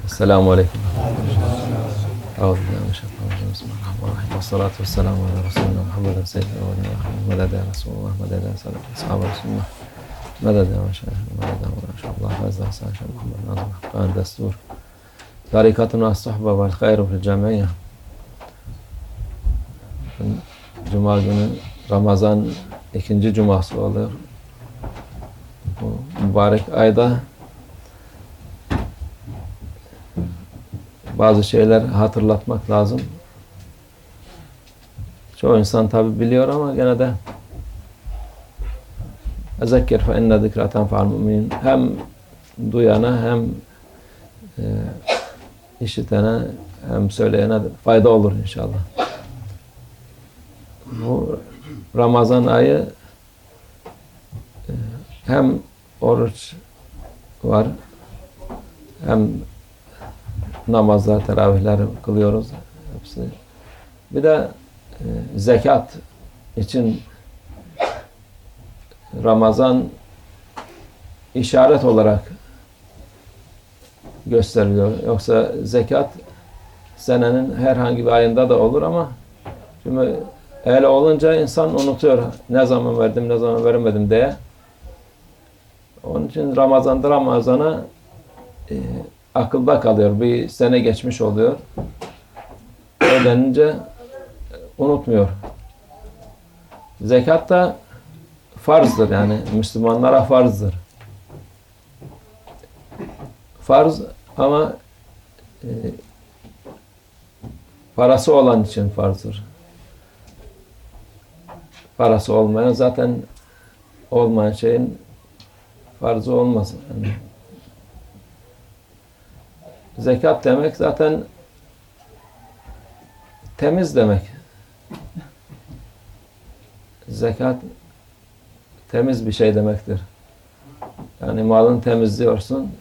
Esselamu Aleyküm. Euzubillahimineşşeytanirracim. Bismillahirrahmanirrahim. Vessalatu vesselamu ala Resulina Muhammeden seyyidina ve nabiyina medede ya Resulullah, medede ya salam, ashabu Resulullah, medede ya meşayih, medede ya meşayih, fazla sahibi Muhammed Nazım, Hakkani destur, tarikatun as-suhba vel hayru fil cemiyye. Cuma günü Ramazan ikinci cuması oluyor. Bu mübarek ayda bazı şeyler hatırlatmak lazım. Çoğu insan tabi biliyor ama gene de ezekker fe inne zikra tenfa'l müminin, hem duyana hem işitene hem söyleyene fayda olur inşallah. Bu Ramazan ayı hem oruç var hem namazlar, teravihler kılıyoruz hepsi. Bir de zekat için Ramazan işaret olarak gösteriliyor. Yoksa zekat senenin herhangi bir ayında da olur ama şimdi öyle olunca insan unutuyor. Ne zaman verdim, ne zaman veremedim diye. Onun için Ramazan'a akılda kalıyor. Bir sene geçmiş oluyor. Öğlenince unutmuyor. Zekat da farzdır, yani Müslümanlara farzdır. Farz ama parası olan için farzdır. Parası olmayan zaten olmayan şeyin farzı olmaz. Yani zekat demek zaten temiz demek. Zekat temiz bir şey demektir. Yani malını temizliyorsun,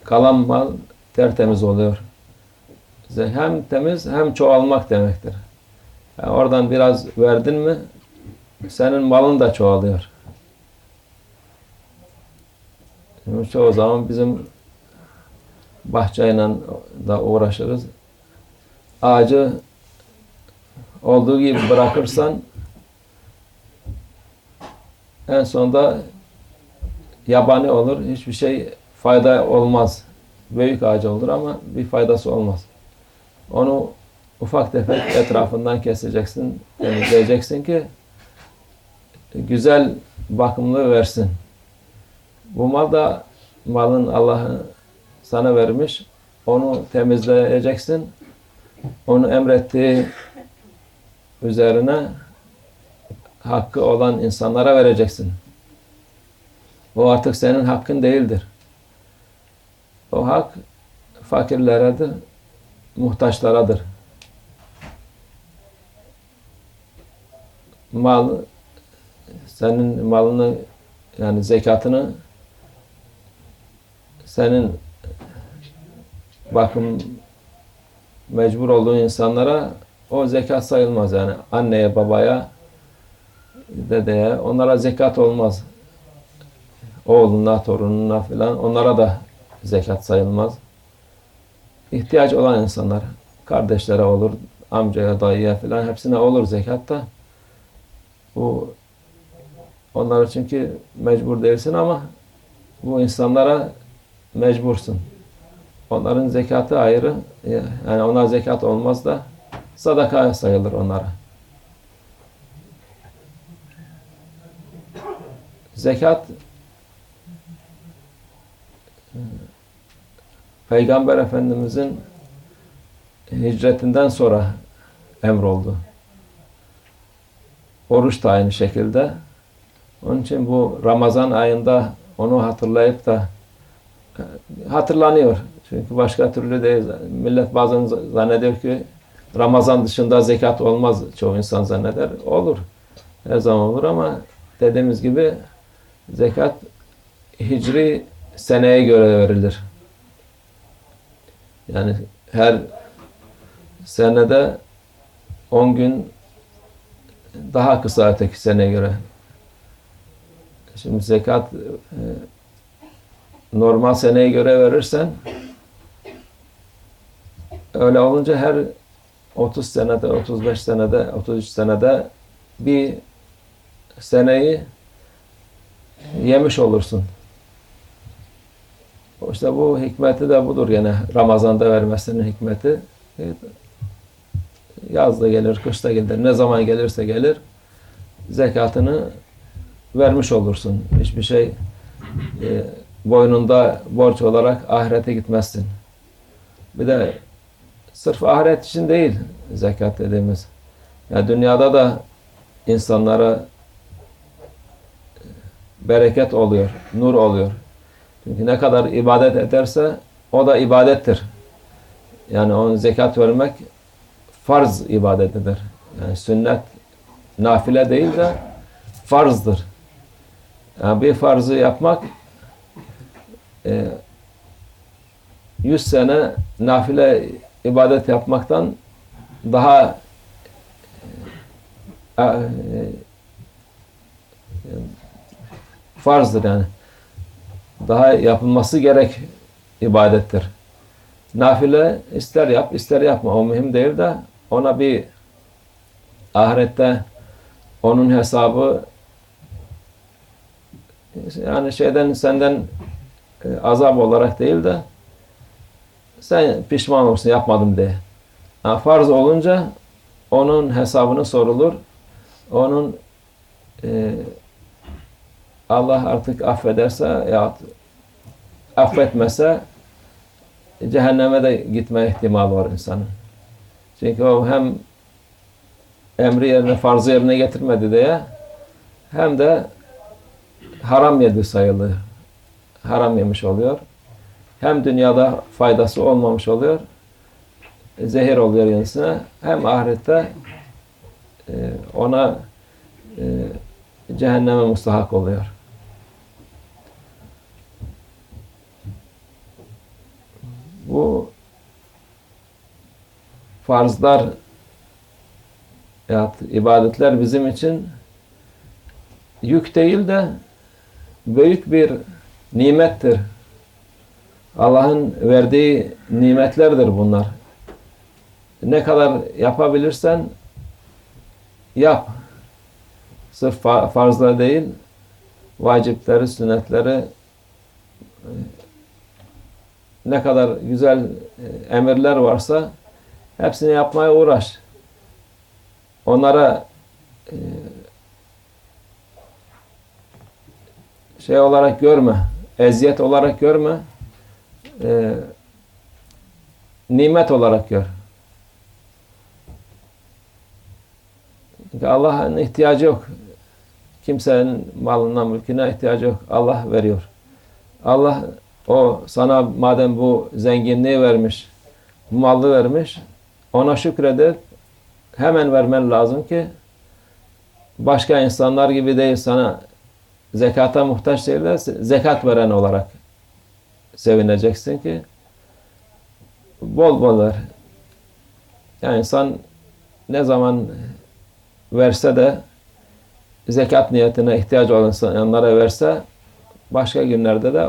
kalan mal tertemiz oluyor. Hem temiz hem çoğalmak demektir. Yani oradan biraz verdin mi senin malın da çoğalıyor. Şimdi çoğu zaman bizim bahçeyle da uğraşırız. Ağacı olduğu gibi bırakırsan en sonunda yabani olur. Hiçbir şey fayda olmaz. Büyük ağaç olur ama bir faydası olmaz. Onu ufak tefek etrafından keseceksin, temizleyeceksin ki güzel bakımlı versin. Bu mal da malın Allah'ı sana vermiş. Onu temizleyeceksin. Onu emrettiği üzerine hakkı olan insanlara vereceksin. O artık senin hakkın değildir. O hak fakirleredir, muhtaçlaradır. Mal, senin malını, yani zekatını senin bakım mecbur olduğun insanlara o zekat sayılmaz. Yani anneye, babaya, dedeye, onlara zekat olmaz. Oğluna, torununa filan, onlara da zekat sayılmaz. İhtiyaç olan insanlar, kardeşlere olur, amcaya, dayıya filan hepsine olur zekat da. Bu onlar çünkü mecbur değilsin ama bu insanlara mecbursun. Onların zekatı ayrı. Yani ona zekat olmaz da sadaka sayılır onlara. Zekat Peygamber Efendimizin hicretinden sonra emroldu. Oruç da aynı şekilde. Onun için bu Ramazan ayında onu hatırlayıp da hatırlanıyor. Çünkü başka türlü değil. Millet bazen zannediyor ki Ramazan dışında zekat olmaz. Çoğu insan zanneder. Olur. Her zaman olur ama dediğimiz gibi zekat hicri seneye göre verilir. Yani her senede 10 gün daha kısa öteki seneye göre. Şimdi zekat normal seneye göre verirsen, öyle olunca her 30 senede, 35 senede, 33 senede bir seneyi yemiş olursun. İşte bu hikmeti de budur gene. Ramazan'da vermesinin hikmeti. Yazda gelir, kışta gelir. Ne zaman gelirse gelir. Zekatını vermiş olursun. Hiçbir şey boynunda borç olarak ahirete gitmezsin. Bir de sırf ahiret için değil zekat dediğimiz. Yani dünyada da insanlara bereket oluyor, nur oluyor. Çünkü ne kadar ibadet ederse o da ibadettir. Yani onun zekat vermek farz ibadetidir. Yani sünnet, nafile değil de farzdır. Yani bir farzı yapmak 100 sene nafile ibadet yapmaktan daha farzdır yani. Daha yapılması gerek ibadettir. Nafile ister yap, ister yapma. O mühim değil de ona bir ahirette onun hesabı yani senden azap olarak değil de sen pişman olursun yapmadım diye. Yani farz olunca onun hesabını sorulur. Onun Allah artık affederse ya affetmese cehenneme de gitme ihtimali var insanın. Çünkü o hem emri yerine, farzı yerine getirmedi diye hem de haram yedi sayılır. Haram yemiş oluyor. Hem dünyada faydası olmamış oluyor. Zehir oluyor insana. Hem ahirette ona cehenneme mustahak oluyor. Bu farzlar ya ibadetler bizim için yük değil de büyük bir nimettir. Allah'ın verdiği nimetlerdir bunlar. Ne kadar yapabilirsen yap. Sırf farzlar değil, vacipleri, sünnetleri ne kadar güzel emirler varsa hepsini yapmaya uğraş. Onlara şey olarak görme, eziyet olarak görme, nimet olarak gör. Çünkü Allah'ın ihtiyacı yok. Kimsenin malına, mülküne ihtiyacı yok. Allah veriyor. Allah o sana madem bu zenginliği vermiş, bu malı vermiş, ona şükredip hemen vermen lazım ki başka insanlar gibi değil sana zekata muhtaç değil de zekat veren olarak sevineceksin ki bol bol ver. Yani insan ne zaman verse de zekat niyetine ihtiyacı olan insanlara verse başka günlerde de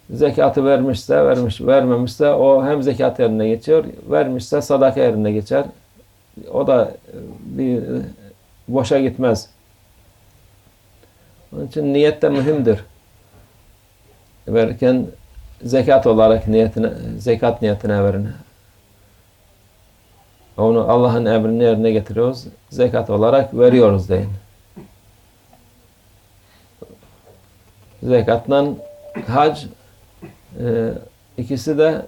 zekatı vermişse vermiş, vermemişse o hem zekat yerine geçiyor, vermişse sadaka yerine geçer. O da bir boşa gitmez. Onun için niyet de mühimdir. Verirken zekat olarak niyetine, zekat niyetine verin. Onu Allah'ın emrini yerine getiriyoruz. Zekat olarak veriyoruz deyin. Zekatla hac ikisi de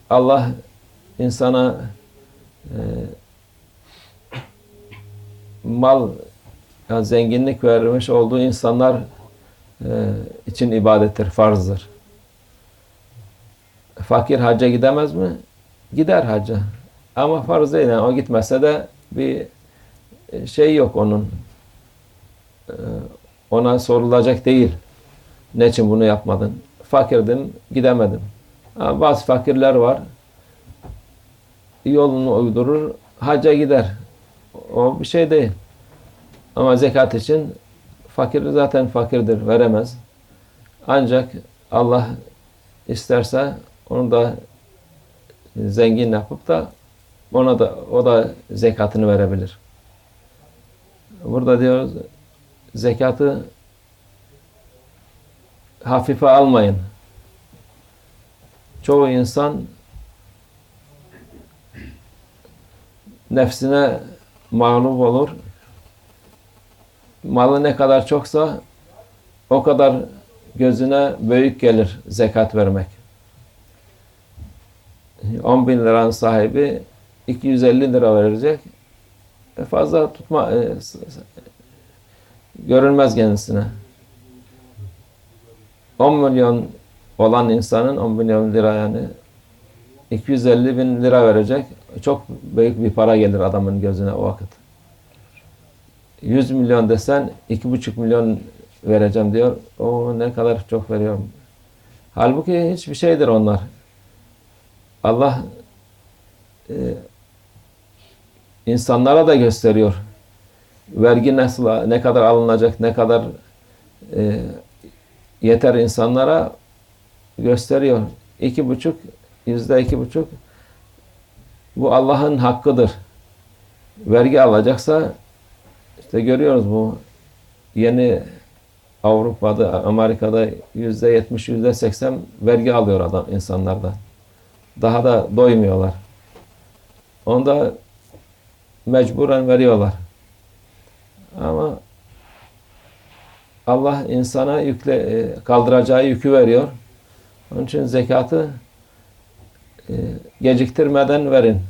Allah insana mal yani zenginlik vermiş olduğu insanlar için ibadettir, farzdır. Fakir hacca gidemez mi? Gider hacca. Ama farz değil. Yani o gitmese de bir şey yok onun. Ona sorulacak değil. Ne için bunu yapmadın? Fakirdim, gidemedim. Ama bazı fakirler var. Yolunu uydurur, hacca gider. O bir şey değil. Ama zekat için fakir zaten fakirdir, veremez. Ancak Allah isterse onu da zengin yapıp da o da zekatını verebilir. Burada diyoruz zekatı hafife almayın. Çoğu insan nefsine mağlup olur. Malı ne kadar çoksa o kadar gözüne büyük gelir zekat vermek. 10 bin liranın sahibi 250 lira verecek. Fazla görünmez kendisine. 10 milyon olan insanın 10 milyon lira yani 250 bin lira verecek. Çok büyük bir para gelir adamın gözüne o vakit. 100 milyon desen 2,5 milyon vereceğim diyor. O ne kadar çok veriyorum. Halbuki hiçbir şeydir onlar. Allah insanlara da gösteriyor. Vergi ne kadar alınacak, ne kadar yeter insanlara gösteriyor. %2,5 bu Allah'ın hakkıdır. Vergi alacaksa işte görüyoruz bu yeni Avrupa'da, Amerika'da %70, %80 vergi alıyor adam insanlardan. Daha da doymuyorlar. Onda mecburen veriyorlar. Ama Allah insana kaldıracağı yükü veriyor. Onun için zekatı geciktirmeden verin.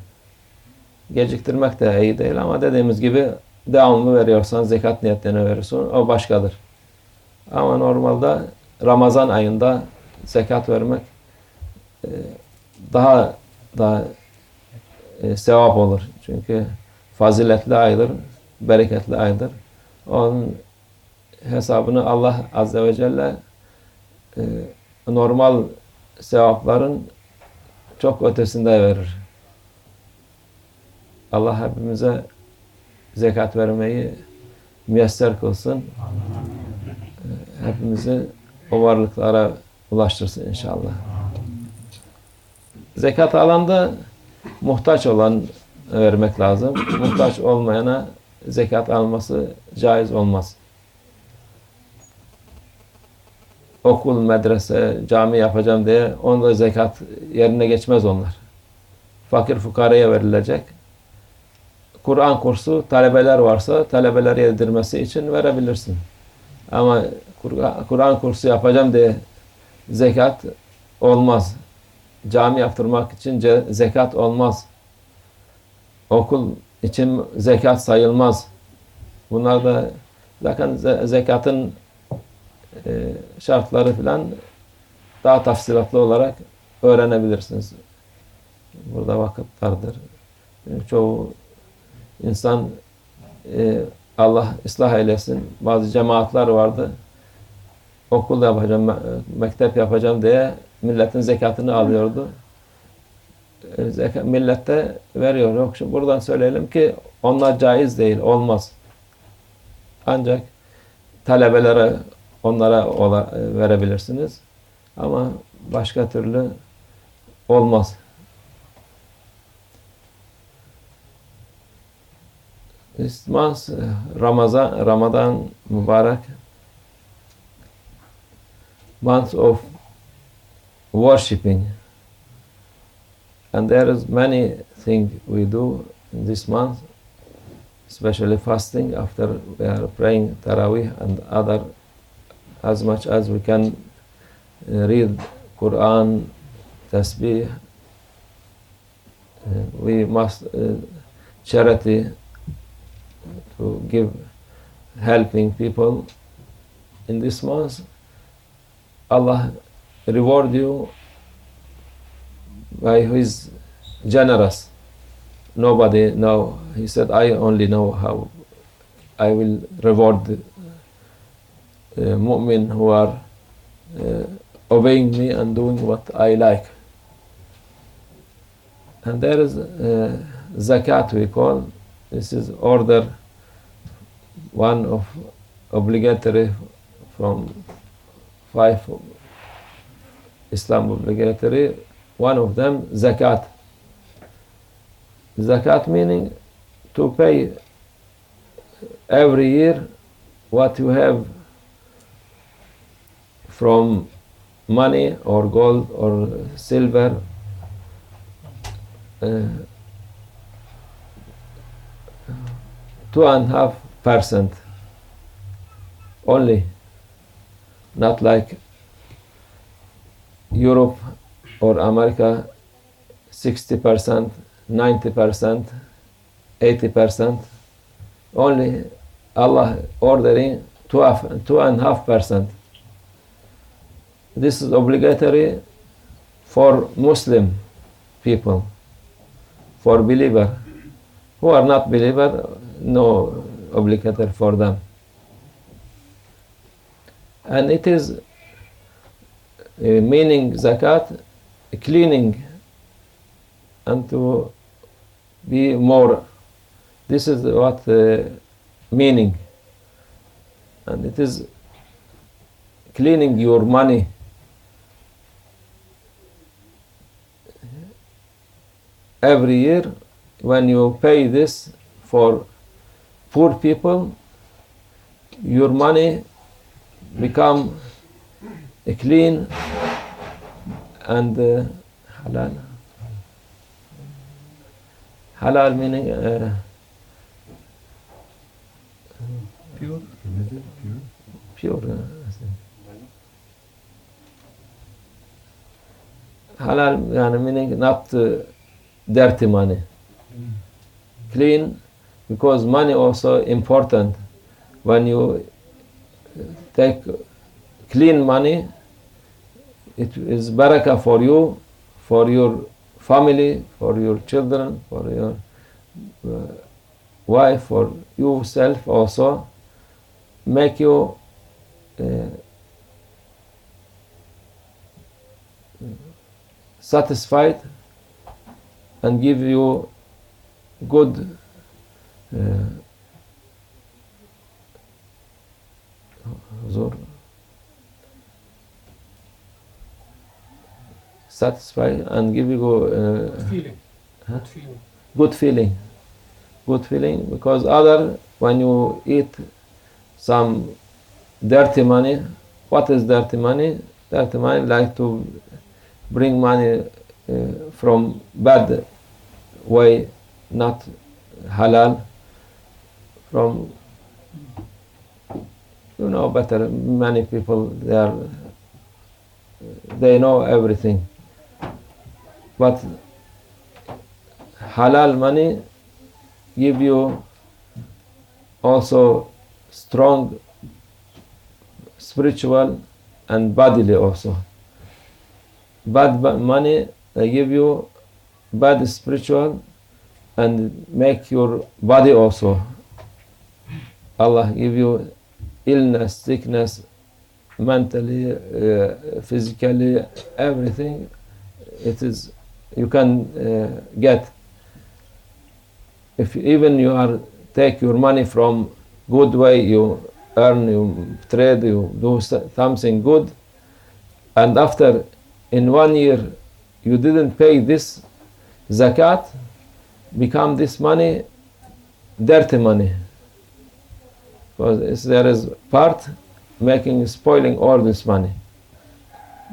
Geciktirmek de iyi değil ama dediğimiz gibi devamlı veriyorsan zekat niyetlerine verirsin. O başkadır. Ama normalde Ramazan ayında zekat vermek daha sevap olur. Çünkü faziletli aydır, bereketli aydır. Onun hesabını Allah Azze ve Celle normal sevapların çok ötesinde verir. Allah hepimize zekat vermeyi müyesser kılsın. Hepimizi o varlıklara ulaştırsın inşallah. Zekat alanda muhtaç olan vermek lazım. Muhtaç olmayana zekat alması caiz olmaz. Okul, medrese, cami yapacağım diye onda zekat yerine geçmez onlar. Fakir fukaraya verilecek. Kur'an kursu talebeler varsa talebeleri yedirmesi için verebilirsin. Ama Kur'an kursu yapacağım diye zekat olmaz. Cami yaptırmak için zekat olmaz. Okul için zekat sayılmaz. Bunlar da zaten zekatın şartları falan daha tafsilatlı olarak öğrenebilirsiniz. Burada vakit dardır. Çoğu insan Allah ıslah eylesin. Bazı cemaatler vardı. Okul yapacağım, mektep yapacağım diye milletin zekatını alıyordu. Millet de veriyor. Yok, şimdi buradan söyleyelim ki onlar caiz değil, olmaz. Ancak talebelere onlara verebilirsiniz. Ama başka türlü olmaz. This month, Ramadan Mubarak, month of worshipping. And there is many things we do in this month, especially fasting after we are praying Taraweeh and other, as much as we can read Quran, Tasbih. We must charity to give helping people in this month. Allah reward you by His generous. Nobody know. He said, I only know how I will reward the mu'min who are obeying me and doing what I like. And there is zakat we call. This is order, one of obligatory from 5 Islam obligatory. One of them, zakat. Zakat meaning to pay every year what you have from money or gold or silver, 2.5% only, not like Europe or America, 60%, 90%, 80%. Only Allah ordering 2.5%. This is obligatory for Muslim people, for believer. Who are not believer, no obligatory for them. And it is meaning zakat, cleaning, and to be more. This is what meaning. And it is cleaning your money. Every year, when you pay this for poor people, your money become clean and halal. Halal meaning pure. Pure. Halal meaning not dirty money. Clean, because money also important. When you take clean money, it is barakah for you, for your family, for your children, for your wife, for yourself also. Make you satisfied and give you good satisfy and give you Feeling. huh? Good feeling. Good feeling, because other, when you eat some dirty money, what is dirty money? Dirty money like to bring money from bad way, not halal, from, you know better, many people, they know everything. But halal money give you also strong spiritual and bodily also. Bad money, they give you bad spiritual and make your body also. Allah give you illness, sickness, mentally, physically, everything. It is, you can get. If even you are take your money from good way, you earn, you trade, you do something good, and after in 1 year you didn't pay this zakat, become this money dirty money, because there is part making, spoiling all this money.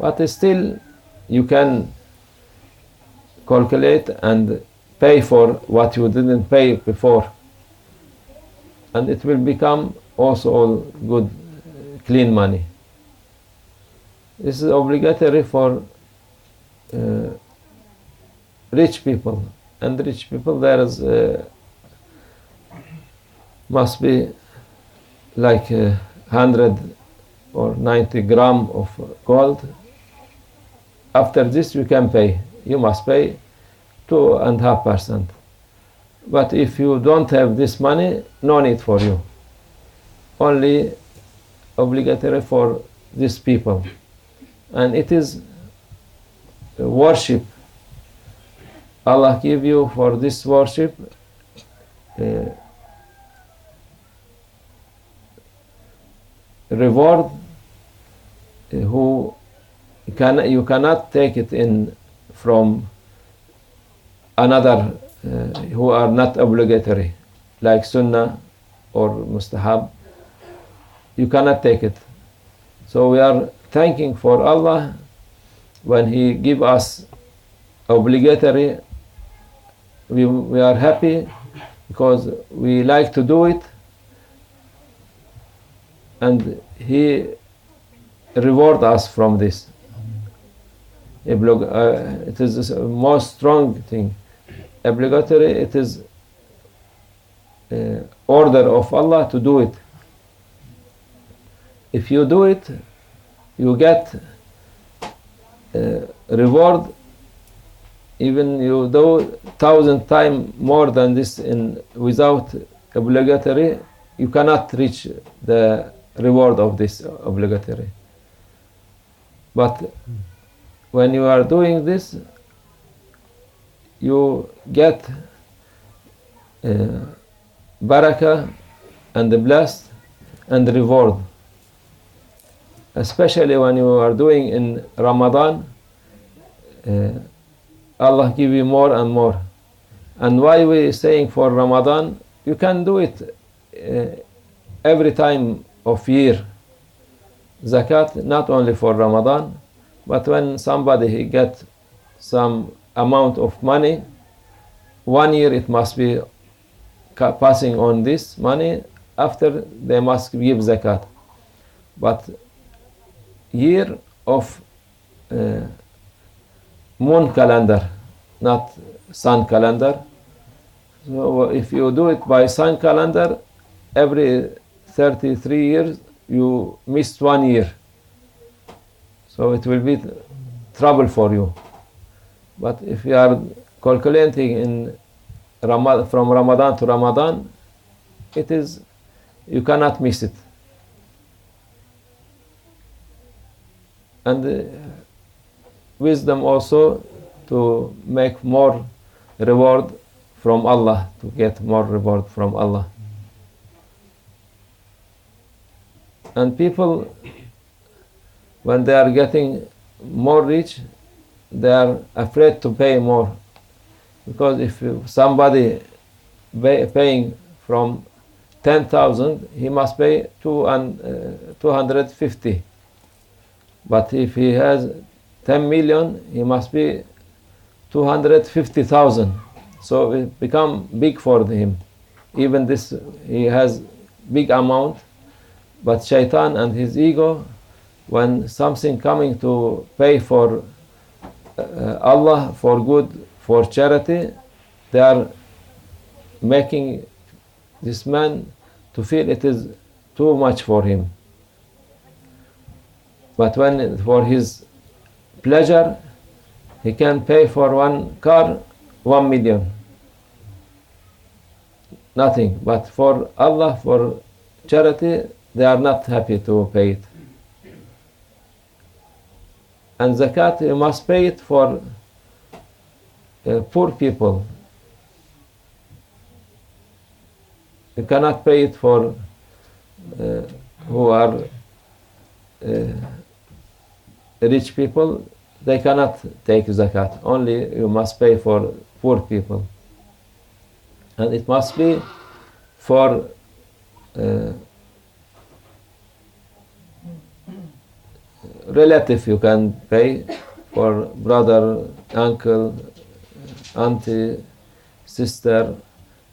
But still you can calculate and pay for what you didn't pay before, and it will become also all good, clean money. This is obligatory for rich people, and rich people there is must be like 100 or 90 gram of gold. After this you can pay. You must pay 2.5%. But if you don't have this money, no need for you. Only obligatory for these people. And it is worship. Allah give you for this worship reward who you cannot take it in from another who are not obligatory, like sunnah or mustahab. You cannot take it. So we are thanking for Allah when He give us obligatory. We are happy because we like to do it, and He reward us from this. It is the most strong thing. Obligatory, it is order of Allah to do it. If you do it, you get reward. Even you do 1,000 times more than this without obligatory, you cannot reach the reward of this obligatory. But when you are doing this, you get barakah and the blessed and reward. Especially when you are doing in Ramadan, Allah give you more and more. And why we saying for Ramadan? You can do it every time of year. Zakat, not only for Ramadan, but when somebody he get some amount of money, 1 year it must be passing on this money, after they must give zakat. But year of moon calendar, not sun calendar. So if you do it by sun calendar, every 33 years you missed 1 year. So it will be trouble for you. But if you are calculating in from Ramadan to Ramadan, it is, you cannot miss it. And wisdom also to make more reward from Allah, to get more reward from Allah. And people, when they are getting more rich, they are afraid to pay more. Because if somebody paying from 10,000, he must pay 250. But if he has 10 million, he must be 250,000. So it become big for him. Even this, he has big amount, but shaitan and his ego, when something coming to pay for Allah, for good, for charity, they are making this man to feel it is too much for him. But when for his pleasure, he can pay for one car 1 million. Nothing. But for Allah, for charity, they are not happy to pay it. And zakat, you must pay it for poor people. You cannot pay it for who are rich people. They cannot take zakat. Only you must pay for poor people. And it must be for relative. You can pay for brother, uncle, auntie, sister,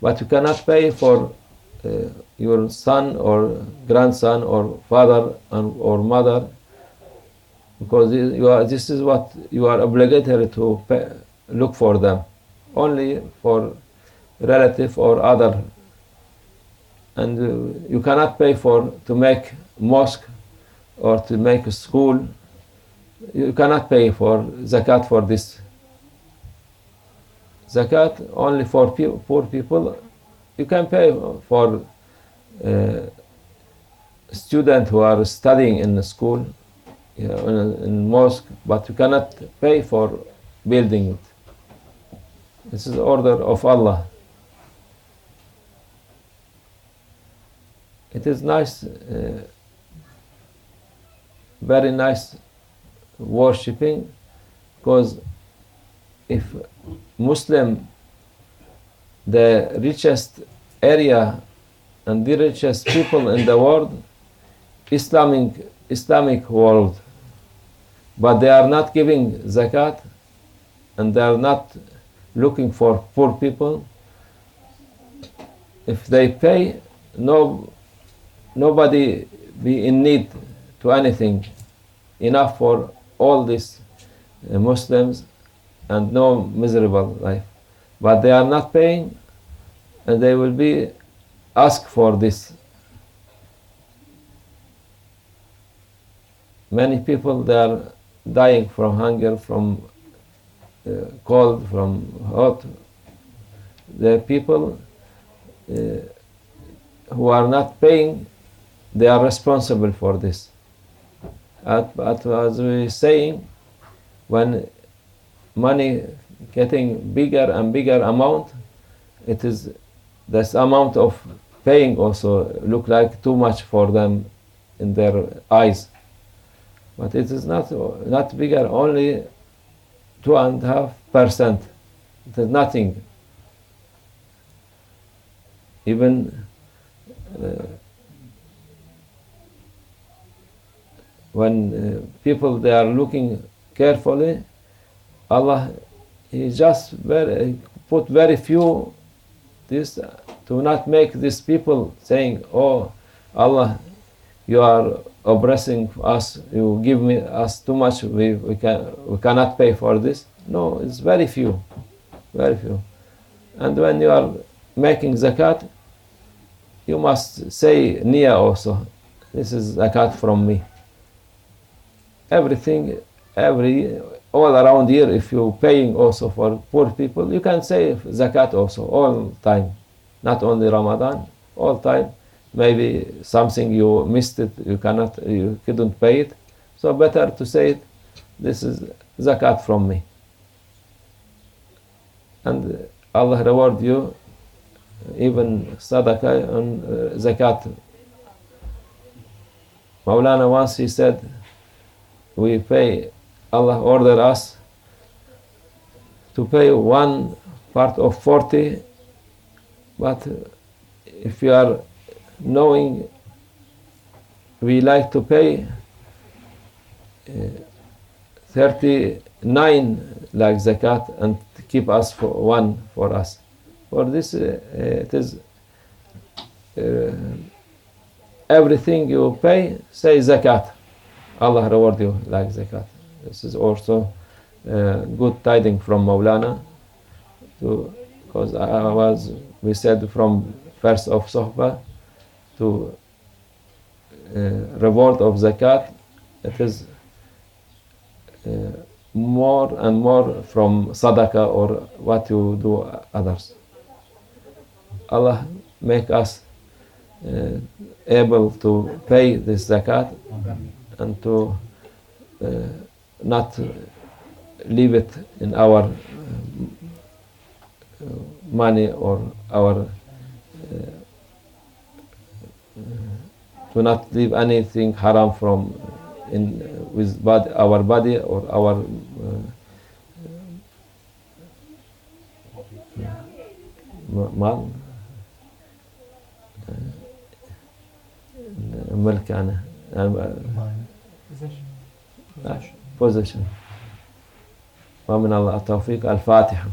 but you cannot pay for your son or grandson or father or mother, because this is what you are obligated to pay, look for them. Only for relative or other. And you cannot pay to make mosque or to make a school. You cannot pay for zakat for this. Zakat only for poor people. You can pay for students who are studying in the school, in mosque, but you cannot pay for building it. This is the order of Allah. It is nice, very nice worshipping, because if Muslim, the richest area and the richest people in the world, Islamic world, but they are not giving zakat and they are not looking for poor people. If they pay, nobody be in need to anything, enough for all these Muslims and no miserable life. But they are not paying and they will be asked for this. Many people, they are dying from hunger, from cold, from hot. The people who are not paying, they are responsible for this. But as we saying, when money getting bigger and bigger amount, it is this amount of paying also look like too much for them in their eyes. But it is not bigger, only 2.5%. It is nothing. Even when people, they are looking carefully, Allah, He just put very few this to not make these people saying, oh Allah, you are oppressing us, you give us too much, we cannot pay for this. No, it's very few. And when you are making zakat, you must say niyyah also. This is zakat from me. Everything, all around here, if you're paying also for poor people, you can say zakat also, all time. Not only Ramadan, all time. Maybe something you missed it, you couldn't pay it. So better to say it, this is zakat from me. And Allah reward you, even sadaqah and zakat. Maulana once he said, we pay, Allah ordered us to pay 1 part of 40, but if you are knowing we like to pay 39 like zakat and keep us for 1 for us. For this it is everything you pay, say zakat. Allah reward you like zakat. This is also good tiding from Maulana, because we said from first of Sohbah to reward of zakat, it is more and more from sadaqah or what you do others. Allah make us able to pay this zakat and to not leave it in our money or our to not leave anything haram from with our body or our mal ملك possession. ومن الله التوفيق. الفاتحة.